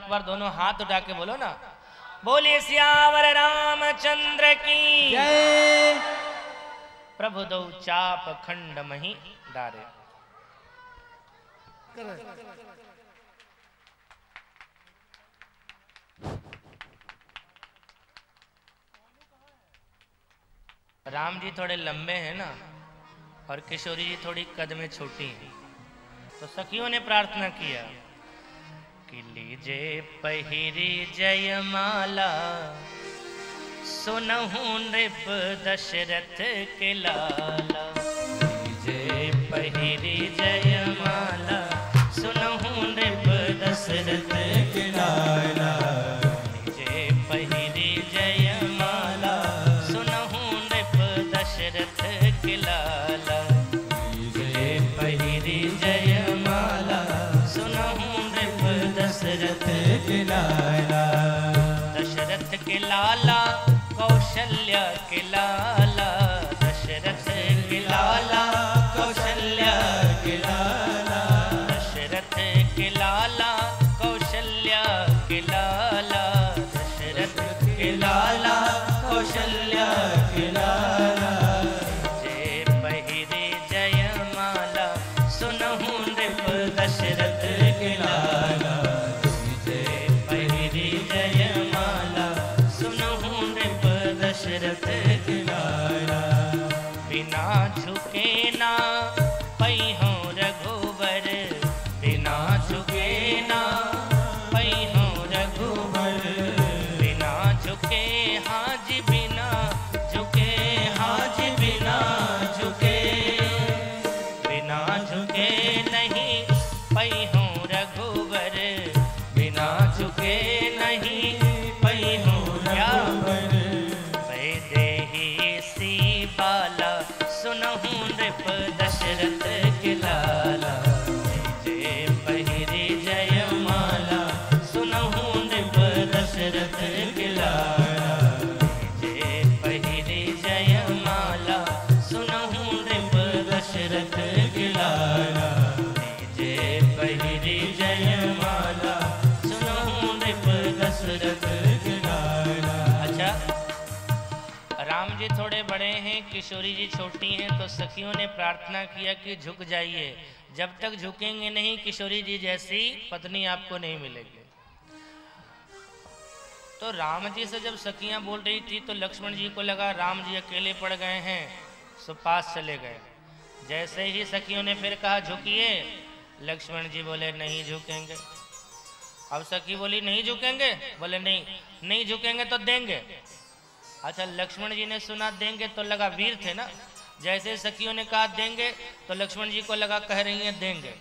एक बार दोनों हाथ उठा के बोलो ना, बोलिए सियावर रामचंद्र की जय। प्रभु दो चाप खंड मही डारे। राम जी थोड़े लंबे हैं ना, और किशोरी जी थोड़ी कद में छोटी हैं, तो सखियों ने प्रार्थना किया कि लीजे पहिरी जयमाला, सुनहु नृप दशरथ के लाला। लीजे पहिरी जयमाला, सुनहु नृप दशरथ के लाला। लीजे पहिरी जयमाला, सुनहु नृप दशरथ के लाला। लीजे पहिरी जयमाला, सुनहु नृप दशरथ के लाला। दशरथ के लाला कौशल्या के लाला, दशरथ के लाला कौशल्या के लाला। दशरथ के लाला कौशल्या के लाला, दशरथ के लाला कौशल्या के लाला। जय पहिरे जयमाला, सुनहु नृप दशरथ के लाला। जय पहिरे जयमाला, सुनहु नृप दशरथ के लाला। बिना झुके ना पैहों रघुवर, बिना झुके ना पैहों रघुवर। बिना झुके हाज बिना झुके हाज बिना झुके। बिना झुके नहीं पैहों रघुवर, बिना झुके नहीं पैहों रघुवर। वैदेही सी बाला, सुनहु नृप दशरथ के लाला। जय पहिरी जयमाला, सुनहु नृप दशरथ के लाला। जय पहिरी जयमाला, सुनहु नृप दशरथ के लाला। जय पहिरी जयमाला, सुनहु नृप दशरथ के लाला। अच्छा, राम जी थोड़े बड़े हैं, किशोरी जी छोटी हैं, तो सखियों ने प्रार्थना किया कि झुक जाइए। जब तक झुकेंगे नहीं, किशोरी जी जैसी पत्नी आपको नहीं मिलेगी। तो राम जी से जब सखियां बोल रही थी, तो लक्ष्मण जी को लगा राम जी अकेले पड़ गए हैं, सो पास चले गए। जैसे ही सखियों ने फिर कहा झुकिए, लक्ष्मण जी बोले नहीं झुकेंगे। अब सखी बोली नहीं झुकेंगे, बोले नहीं, नहीं झुकेंगे तो देंगे। अच्छा, लक्ष्मण जी ने सुना देंगे तो लगा वीर थे ना, जैसे सखियों ने कहा देंगे, तो लक्ष्मण जी को लगा कह रही हैं देंगे।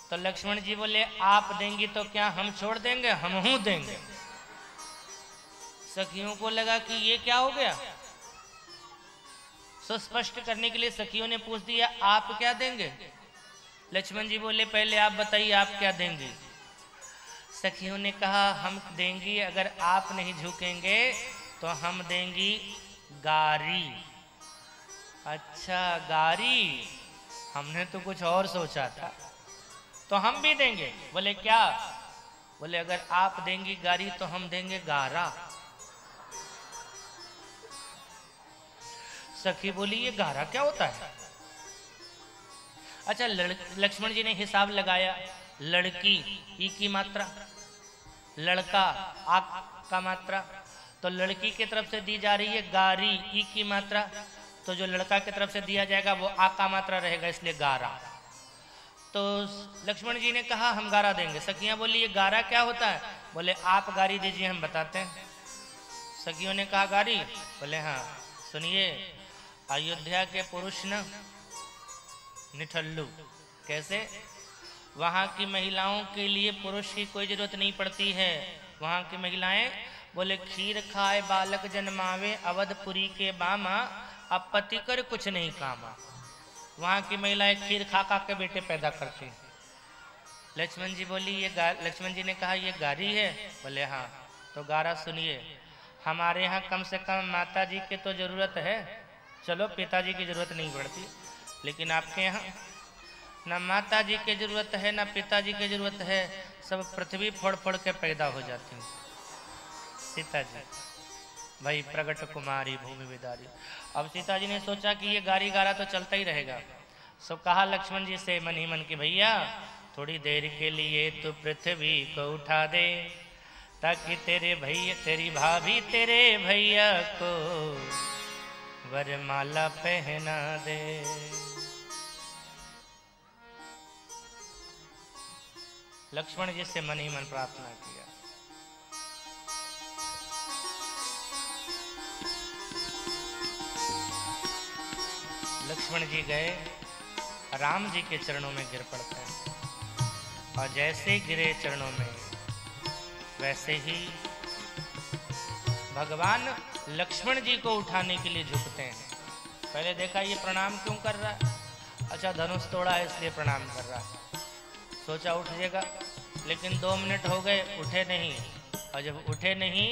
तो लक्ष्मण जी बोले आप देंगी तो क्या हम छोड़ देंगे, हम हूं देंगे। सखियों को लगा कि ये क्या हो गया, सो स्पष्ट करने के लिए सखियों ने पूछ दिया आप क्या देंगे। लक्ष्मण जी बोले पहले आप बताइए आप क्या देंगी। सखियों ने कहा हम देंगी, अगर आप नहीं झुकेंगे तो हम देंगी गारी। अच्छा गारी, हमने तो कुछ और सोचा था, तो हम भी देंगे। बोले क्या, बोले अगर आप देंगी गारी तो हम देंगे गारा। सखी बोली ये गारा क्या होता है। अच्छा, लक्ष्मण जी ने हिसाब लगाया, लड़की ई की मात्रा, लड़का आ का मात्रा, तो लड़की की तरफ से दी जा रही है गारी ई की मात्रा, तो जो लड़का की तरफ से दिया जाएगा वो आ का मात्रा रहेगा, इसलिए गारा। तो लक्ष्मण जी ने कहा हम गारा देंगे। सखियां बोली ये गारा क्या होता है। बोले आप गारी दीजिए हम बताते हैं। सखियों ने कहा गारी, बोले हाँ सुनिए, अयोध्या के पुरुष न निठल्लू, कैसे, वहाँ की महिलाओं के लिए पुरुष की कोई जरूरत नहीं पड़ती है। वहाँ की महिलाएं बोले खीर खाए बालक जन्मावे, अवधपुरी के बामा, अब पति कर कुछ नहीं कामा। वहाँ की महिलाएं खीर खा खा के बेटे पैदा करती हैं। लक्ष्मण जी बोली ये लक्ष्मण जी ने कहा ये गारी है। बोले हाँ, तो गारा सुनिए, हमारे यहाँ कम से कम माता जी की तो जरूरत है, चलो पिताजी की जरूरत नहीं पड़ती, लेकिन आपके यहाँ ना माता जी की जरूरत है ना पिताजी की जरूरत है, सब पृथ्वी फोड़ फोड़ के पैदा हो जाती हैं। सीता जी भाई प्रगट कुमारी भूमि विदारी। अब सीता जी ने सोचा कि ये गारी गारा तो चलता ही रहेगा, सो कहा लक्ष्मण जी से मन ही मन की भैया थोड़ी देर के लिए तो पृथ्वी को उठा दे, ताकि तेरे भैया तेरी भाभी तेरे भैया को वरमाला पहना दे। लक्ष्मण जी से मन ही मन प्रार्थना किया। लक्ष्मण जी गए, राम जी के चरणों में गिर पड़ते हैं और जैसे गिरे चरणों में वैसे ही भगवान लक्ष्मण जी को उठाने के लिए झुकते हैं। पहले देखा ये प्रणाम क्यों कर रहा है, अच्छा धनुष तोड़ा है इसलिए प्रणाम कर रहा है, सोचा उठ जाएगा, लेकिन 2 मिनट हो गए उठे नहीं, और जब उठे नहीं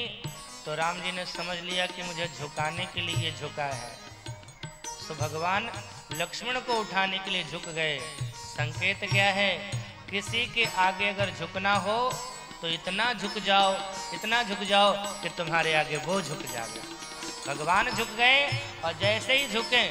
तो राम जी ने समझ लिया कि मुझे झुकाने के लिए ये झुका है। तो भगवान लक्ष्मण को उठाने के लिए झुक गए। संकेत क्या है, किसी के आगे अगर झुकना हो तो इतना झुक जाओ कि तुम्हारे आगे वो झुक जाए। भगवान झुक गए और जैसे ही झुके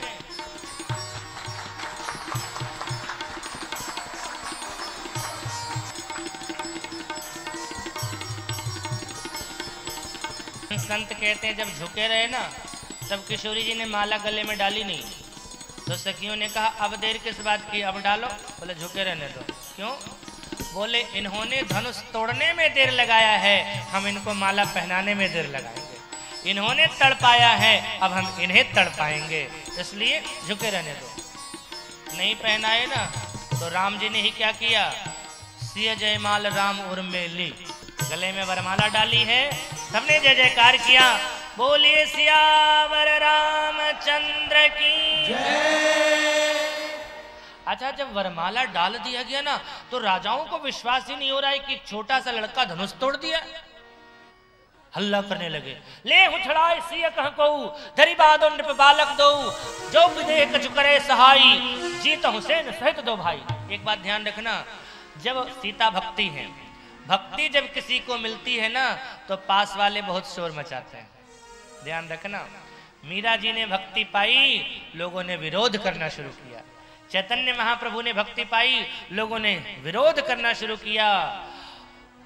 संत कहते हैं जब झुके रहे ना तब किशोरी जी ने माला गले में डाली नहीं, तो सखियों ने कहा अब देर किस बात की, अब डालो। बोले झुके रहने दो। क्यों? बोले इन्होंने धनुष तोड़ने में देर लगाया है, हम इनको माला पहनाने में देर लगाएंगे। इन्होंने तड़पाया है, अब हम इन्हें तड़पाएंगे, इसलिए झुके रहने दो। नहीं पहनाए ना तो राम जी ने ही क्या किया, सिय जयमाल राम उर्मिली, गले में वरमाला डाली है, सबने जय जयकार किया, बोलिए सियावर रामचंद्र की जय। अच्छा जब वरमाला डाल दिया गया ना तो राजाओं को विश्वास ही नहीं हो रहा है कि छोटा सा लड़का धनुष तोड़ दिया। हल्ला करने लगे, ले उछड़ाए सिय कह को धरी बादो नृप बालक दो, जो विदेह कछु करे सहाई, जीत हुसैन सहित दो भाई। एक बात ध्यान रखना, जब सीता भक्ति है, भक्ति जब किसी को मिलती है ना तो पास वाले बहुत शोर मचाते हैं। ध्यान रखना, मीरा जी ने भक्ति पाई, लोगों ने विरोध करना शुरू किया। चैतन्य महाप्रभु ने भक्ति पाई, लोगों ने विरोध करना शुरू किया।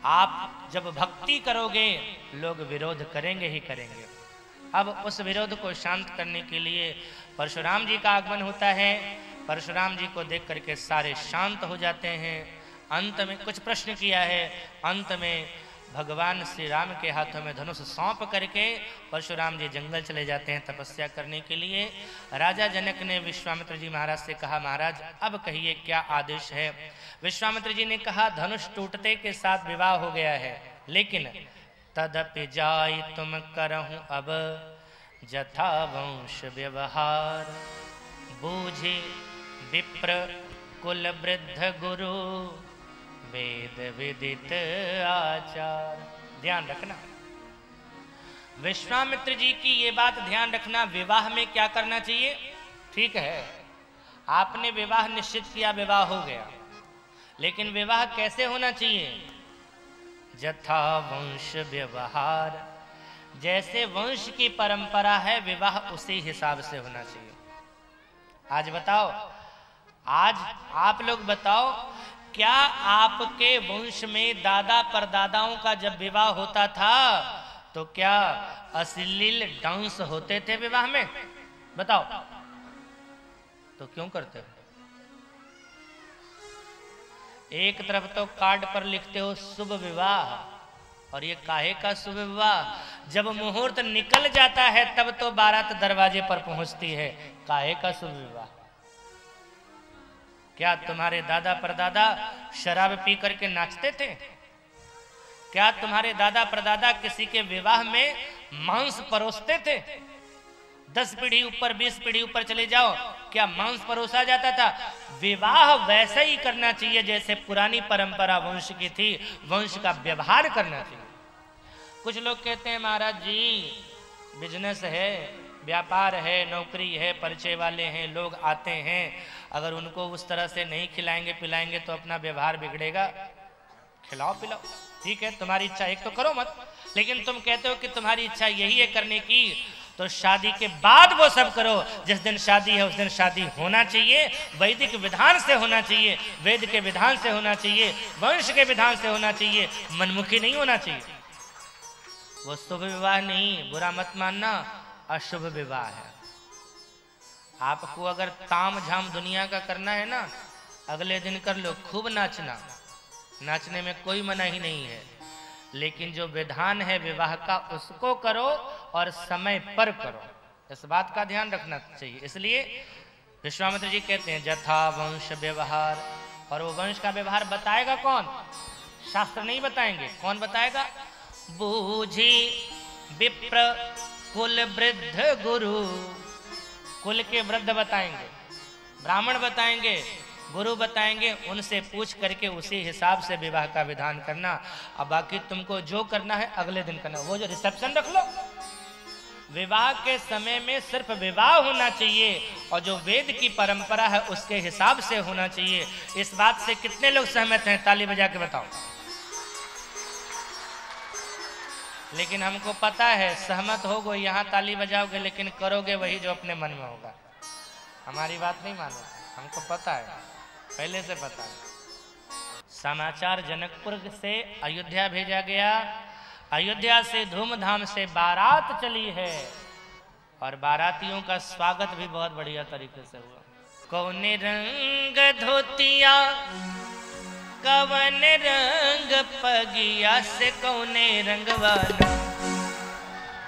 आप जब भक्ति करोगे लोग विरोध करेंगे ही करेंगे। अब उस विरोध को शांत करने के लिए परशुराम जी का आगमन होता है। परशुराम जी को देख करके सारे शांत हो जाते हैं। अंत में कुछ प्रश्न किया है, अंत में भगवान श्री राम के हाथों में धनुष सौंप करके परशुराम जी जंगल चले जाते हैं तपस्या करने के लिए। राजा जनक ने विश्वामित्र जी महाराज से कहा, महाराज अब कहिए क्या आदेश है। विश्वामित्र जी ने कहा, धनुष टूटते के साथ विवाह हो गया है, लेकिन तदपि जाई तुम करहूं अब जथा वंश व्यवहार, बूझे विप्र कुल वृद्ध गुरु वेद विदित आचार। ध्यान रखना, विश्वामित्र जी की ये बात ध्यान रखना, विवाह में क्या करना चाहिए। ठीक है, आपने विवाह निश्चित किया, विवाह हो गया, लेकिन विवाह कैसे होना चाहिए, जथा वंश व्यवहार, जैसे वंश की परंपरा है विवाह उसी हिसाब से होना चाहिए। आज बताओ, आज आप लोग बताओ, क्या आपके वंश में दादा परदादाओं का जब विवाह होता था तो क्या अश्लील डांस होते थे विवाह में? बताओ तो क्यों करते हो? एक तरफ तो कार्ड पर लिखते हो शुभ विवाह, और ये काहे का शुभ विवाह, जब मुहूर्त निकल जाता है तब तो बारात दरवाजे पर पहुंचती है। काहे का शुभ विवाह? क्या तुम्हारे दादा परदादा शराब पी करके नाचते थे? क्या तुम्हारे दादा परदादा किसी के विवाह में मांस परोसते थे? 10 पीढ़ी ऊपर 20 पीढ़ी ऊपर चले जाओ, क्या मांस परोसा जाता था? विवाह वैसे ही करना चाहिए जैसे पुरानी परंपरा वंश की थी, वंश का व्यवहार करना चाहिए। कुछ लोग कहते हैं महाराज जी बिजनेस है, व्यापार है, नौकरी है, परिचय वाले हैं, लोग आते हैं, अगर उनको उस तरह से नहीं खिलाएंगे पिलाएंगे तो अपना व्यवहार बिगड़ेगा। खिलाओ पिलाओ, ठीक है, तुम्हारी इच्छा, एक तो करो मत, लेकिन तुम कहते हो कि तुम्हारी इच्छा यही है करने की, तो शादी के बाद वो सब करो। जिस दिन शादी है उस दिन शादी होना चाहिए, वैदिक विधान से होना चाहिए, वेद के विधान से होना चाहिए, वंश के विधान से होना चाहिए, मनमुखी नहीं होना चाहिए। वो शुभ विवाह नहीं, बुरा मत मानना, अशुभ विवाह है। आपको अगर ताम झाम दुनिया का करना है ना, अगले दिन कर लो, खूब नाचना, नाचने में कोई मना ही नहीं है, लेकिन जो विधान है विवाह का उसको करो और समय पर करो, इस बात का ध्यान रखना चाहिए। इसलिए विश्वामित्र जी कहते हैं जथा वंश व्यवहार, और वो वंश का व्यवहार बताएगा कौन? शास्त्र नहीं बताएंगे, कौन बताएगा? बूझी विप्र कुल वृद्ध गुरु, कुल के वृद्ध बताएंगे, ब्राह्मण बताएंगे, गुरु बताएंगे, उनसे पूछ करके उसी हिसाब से विवाह का विधान करना। अब बाकी तुमको जो करना है अगले दिन करना। वो जो रिसेप्शन रख लो, विवाह के समय में सिर्फ विवाह होना चाहिए और जो वेद की परंपरा है उसके हिसाब से होना चाहिए। इस बात से कितने लोग सहमत हैं? ताली बजा के बताओ। लेकिन हमको पता है सहमत होगो, यहाँ ताली बजाओगे, लेकिन करोगे वही जो अपने मन में होगा। हमारी बात नहीं मानोगे, हमको पता है, पहले से पता है। समाचार जनकपुर से अयोध्या भेजा गया, अयोध्या से धूमधाम से बारात चली है और बारातियों का स्वागत भी बहुत बढ़िया तरीके से हुआ। कौने रंग धोतिया, कवन रंग पगिया से कौने रंगवाना,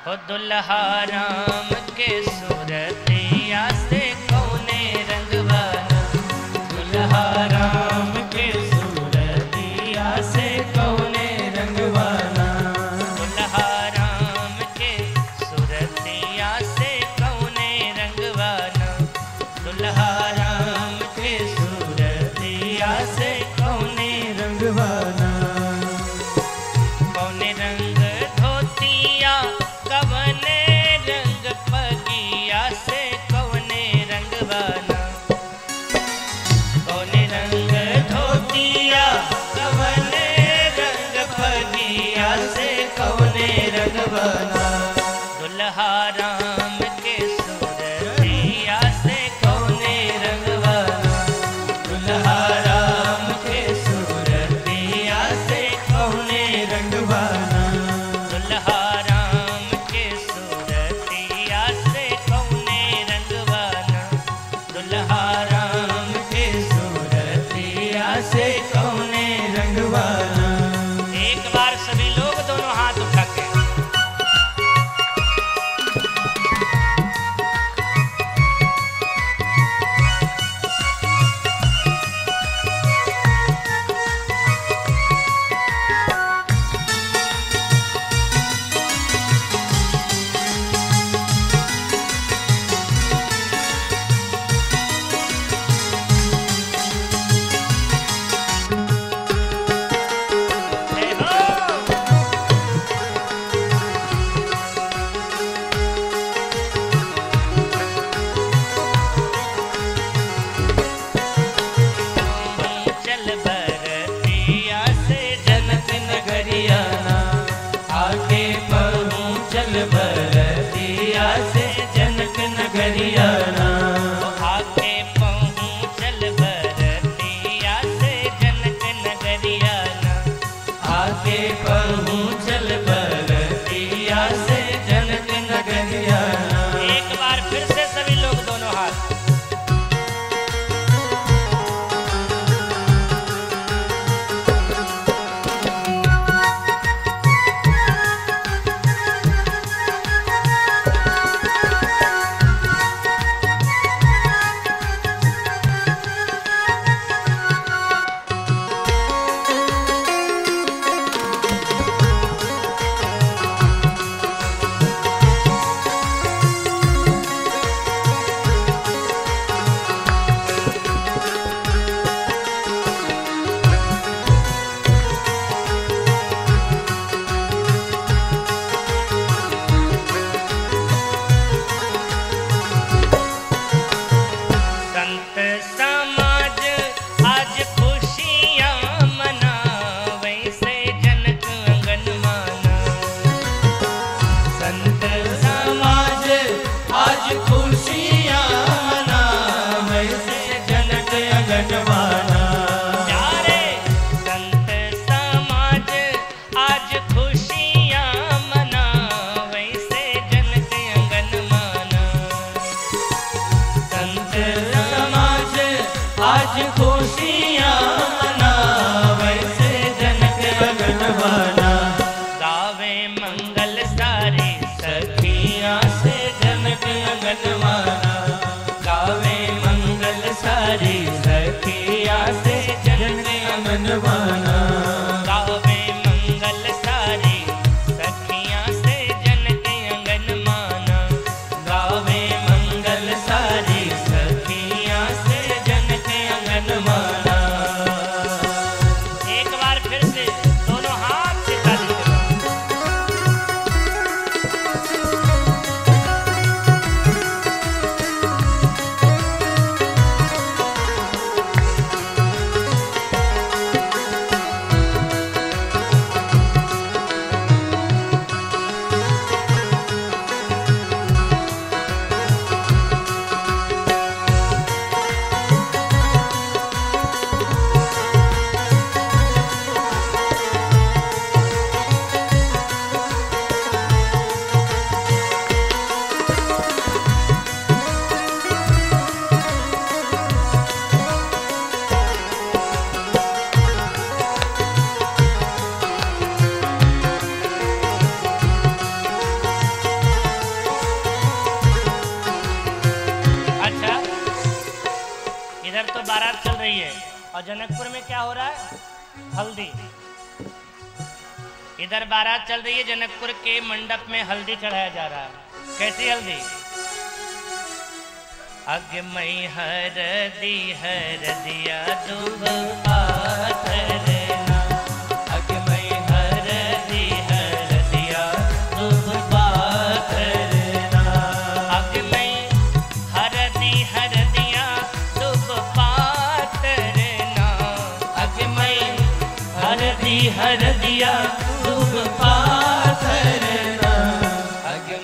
हो दुल्हा राम के सूरतिया से कौने रंगवाना, दुल्हा राम के सूरतिया से कौने रंगवाना, दुल्हा राम के सूरतिया से कौने रंगवाना, दुल्हा राम के सूरतिया से कौने रंगवाना। कौने रंग धोतिया, कवने रंग पगिया से कौने रंगवाना, कौने रंग धोतिया, कवने रंग पगिया से कौने रंगवाना, दुल्हा राम के सूरतिया से कौने रंगवाना, दुल्हा राम के सूरतिया से कौने रंगवाना, दुल्हा राम के सूरतिया से कौने रंगवाना, दुल्हा राम के सूरतिया से कौने रंगवाना। एक बार सभी लोग दोनों हाथ उठा के बारात चल रही है और जनकपुर में क्या हो रहा है? हल्दी। इधर बारात चल रही है, जनकपुर के मंडप में हल्दी चढ़ाया जा रहा है। कैसी हल्दी? अगमई हरदिया दुब पाथरना, अगमई हरदिया दुब पाथरना, अगमई हरदिया दुब पाथरना, अगमई हरदिया दुब पाथरना।